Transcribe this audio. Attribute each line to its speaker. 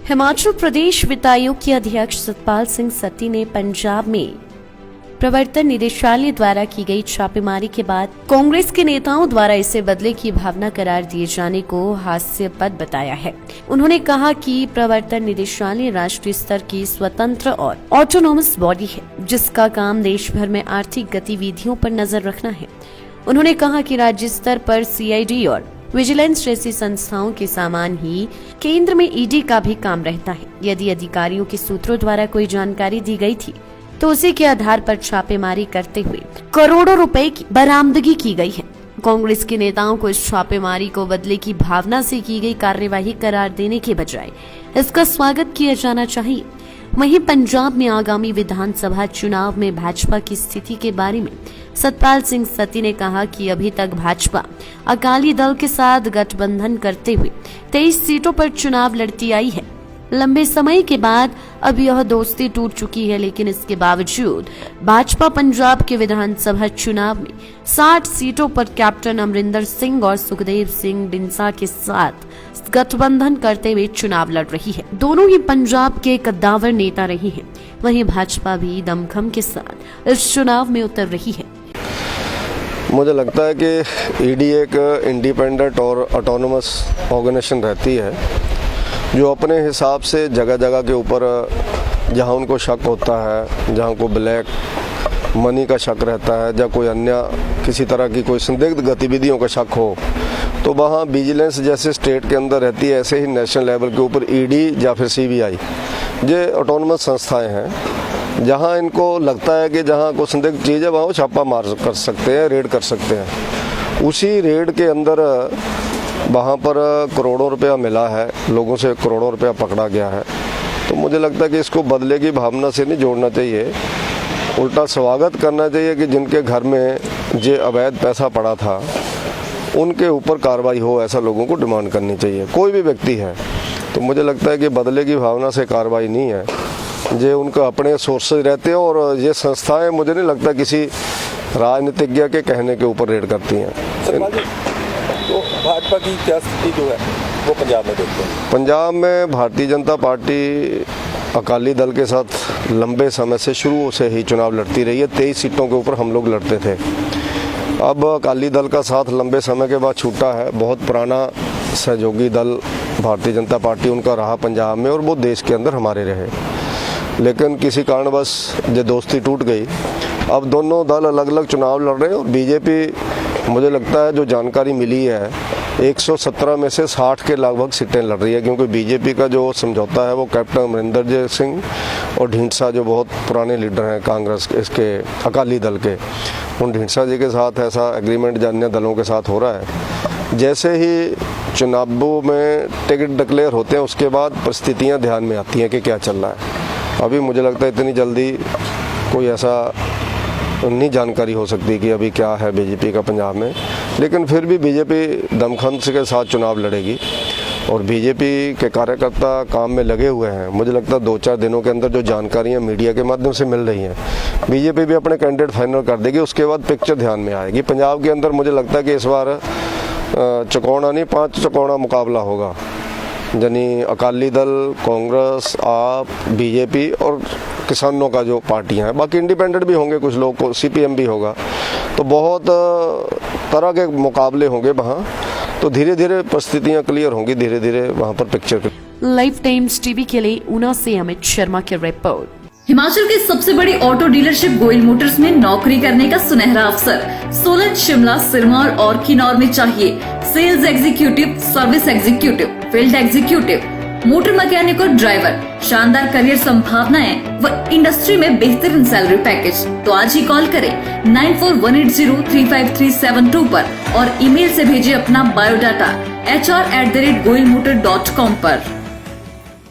Speaker 1: हिमाचल प्रदेश वित्त आयोग के अध्यक्ष सतपाल सिंह सत्ती ने पंजाब में प्रवर्तन निदेशालय द्वारा की गई छापेमारी के बाद कांग्रेस के नेताओं द्वारा इसे बदले की भावना करार दिए जाने को हास्यास्पद बताया है। उन्होंने कहा कि प्रवर्तन निदेशालय राष्ट्रीय स्तर की स्वतंत्र और ऑटोनोमस बॉडी है, जिसका काम देश भर में आर्थिक गतिविधियों पर नजर रखना है। उन्होंने कहा कि राज्य स्तर पर सीआईडी और विजिलेंस जैसी संस्थाओं के समान ही केंद्र में ईडी का भी काम रहता है। यदि अधिकारियों के सूत्रों द्वारा कोई जानकारी दी गई थी तो उसी के आधार पर छापेमारी करते हुए करोड़ों रुपए की बरामदगी की गई है। कांग्रेस के नेताओं को इस छापेमारी को बदले की भावना से की गई कार्यवाही करार देने के बजाय इसका स्वागत किया जाना चाहिए। वहीं पंजाब में आगामी विधानसभा चुनाव में भाजपा की स्थिति के बारे में सतपाल सिंह सत्ती ने कहा कि अभी तक भाजपा अकाली दल के साथ गठबंधन करते हुए 23 सीटों पर चुनाव लड़ती आई है। लंबे समय के बाद अब यह दोस्ती टूट चुकी है, लेकिन इसके बावजूद भाजपा पंजाब के विधानसभा चुनाव में 60 सीटों पर कैप्टन अमरिंदर सिंह और सुखदेव सिंह ढींडसा के साथ गठबंधन करते हुए चुनाव लड़ रही है। दोनों ही पंजाब के कद्दावर नेता रही हैं। वहीं भाजपा भी दमखम के साथ इस चुनाव में उतर रही है।
Speaker 2: मुझे लगता है कि ईडी एक इंडिपेंडेंट और ऑटोनोमस ऑर्गेनाइजेशन रहती है, जो अपने हिसाब से जगह जगह के ऊपर जहां उनको शक होता है, जहां को ब्लैक मनी का शक रहता है, या कोई अन्य किसी तरह की कोई संदिग्ध गतिविधियों का शक हो, तो वहाँ विजिलेंस जैसे स्टेट के अंदर रहती है, ऐसे ही नेशनल लेवल के ऊपर ईडी या फिर सीबीआई, ये ऑटोनोमस संस्थाएं हैं। जहाँ इनको लगता है कि जहाँ कोई संदिग्ध चीज़ है वहाँ वो छापा मार कर सकते हैं, रेड कर सकते हैं। उसी रेड के अंदर वहाँ पर करोड़ों रुपया मिला है, लोगों से करोड़ों रुपया पकड़ा गया है। तो मुझे लगता है कि इसको बदले की भावना से नहीं जोड़ना चाहिए, उल्टा स्वागत करना चाहिए कि जिनके घर में ये अवैध पैसा पड़ा था उनके ऊपर कार्रवाई हो, ऐसा लोगों को डिमांड करनी चाहिए। कोई भी व्यक्ति है तो मुझे लगता है कि बदले की भावना से कार्रवाई नहीं है, ये उनका अपने सोर्सेज रहते हैं। और ये संस्थाएं मुझे नहीं लगता किसी राजनीतिज्ञ के कहने के ऊपर रेड करती हैं।
Speaker 3: तो भाजपा की क्या स्थिति जो है वो पंजाब में देखते हैं?
Speaker 2: पंजाब में भारतीय जनता पार्टी अकाली दल के साथ लंबे समय से शुरू से ही चुनाव लड़ती रही है। 23 सीटों के ऊपर हम लोग लड़ते थे। अब अकाली दल का साथ लंबे समय के बाद छूटा है। बहुत पुराना सहयोगी दल भारतीय जनता पार्टी उनका रहा पंजाब में, और वो देश के अंदर हमारे रहे। लेकिन किसी कारणवश ये दोस्ती टूट गई। अब दोनों दल अलग अलग चुनाव लड़ रहे हैं। और बीजेपी, मुझे लगता है जो जानकारी मिली है, 117 में से 60 के लगभग सीटें लड़ रही है, क्योंकि बीजेपी का जो समझौता है वो कैप्टन अमरिंदर सिंह और ढींडसा, जो बहुत पुराने लीडर हैं कांग्रेस इसके अकाली दल के, उन ढींडसा जी के साथ ऐसा एग्रीमेंट अन्य दलों के साथ हो रहा है। जैसे ही चुनावों में टिकट डिक्लेयर होते हैं उसके बाद परिस्थितियाँ ध्यान में आती हैं कि क्या चल रहा है। अभी मुझे लगता है इतनी जल्दी कोई ऐसा नहीं जानकारी हो सकती कि अभी क्या है बीजेपी का पंजाब में। लेकिन फिर भी बीजेपी दमखम के साथ चुनाव लड़ेगी और बीजेपी के कार्यकर्ता काम में लगे हुए हैं। मुझे लगता है 2-4 दिनों के अंदर जो जानकारियां मीडिया के माध्यम से मिल रही हैं, बीजेपी भी अपने कैंडिडेट फाइनल कर देगी। उसके बाद पिक्चर ध्यान में आएगी। पंजाब के अंदर मुझे लगता है कि इस बार चौकोना नहीं 5 चौकोना मुकाबला होगा, यानी अकाली दल, कांग्रेस, आप, बीजेपी और किसानों का जो पार्टियां हैं। बाकी इंडिपेंडेंट भी होंगे, कुछ लोग को सीपीएम भी होगा। तो बहुत तरह के मुकाबले होंगे वहाँ। तो धीरे धीरे परिस्थितियां क्लियर होंगी, धीरे धीरे वहाँ पर पिक्चर।
Speaker 1: लाइफ टाइम्स टीवी के लिए ऊना से अमित शर्मा की रिपोर्ट।
Speaker 4: हिमाचल की सबसे बड़ी ऑटो डीलरशिप गोयल मोटर्स में नौकरी करने का सुनहरा अवसर। सोलन, शिमला, सिरमौर और किन्नौर में चाहिए sales executive, service executive, field executive, motor mechanic और ड्राइवर। शानदार करियर संभावनाएं व इंडस्ट्री में बेहतरीन सैलरी पैकेज। तो आज ही कॉल करें 9418035372 पर और ईमेल से भेजिए अपना बायोडाटा hr@goilmotor.com पर।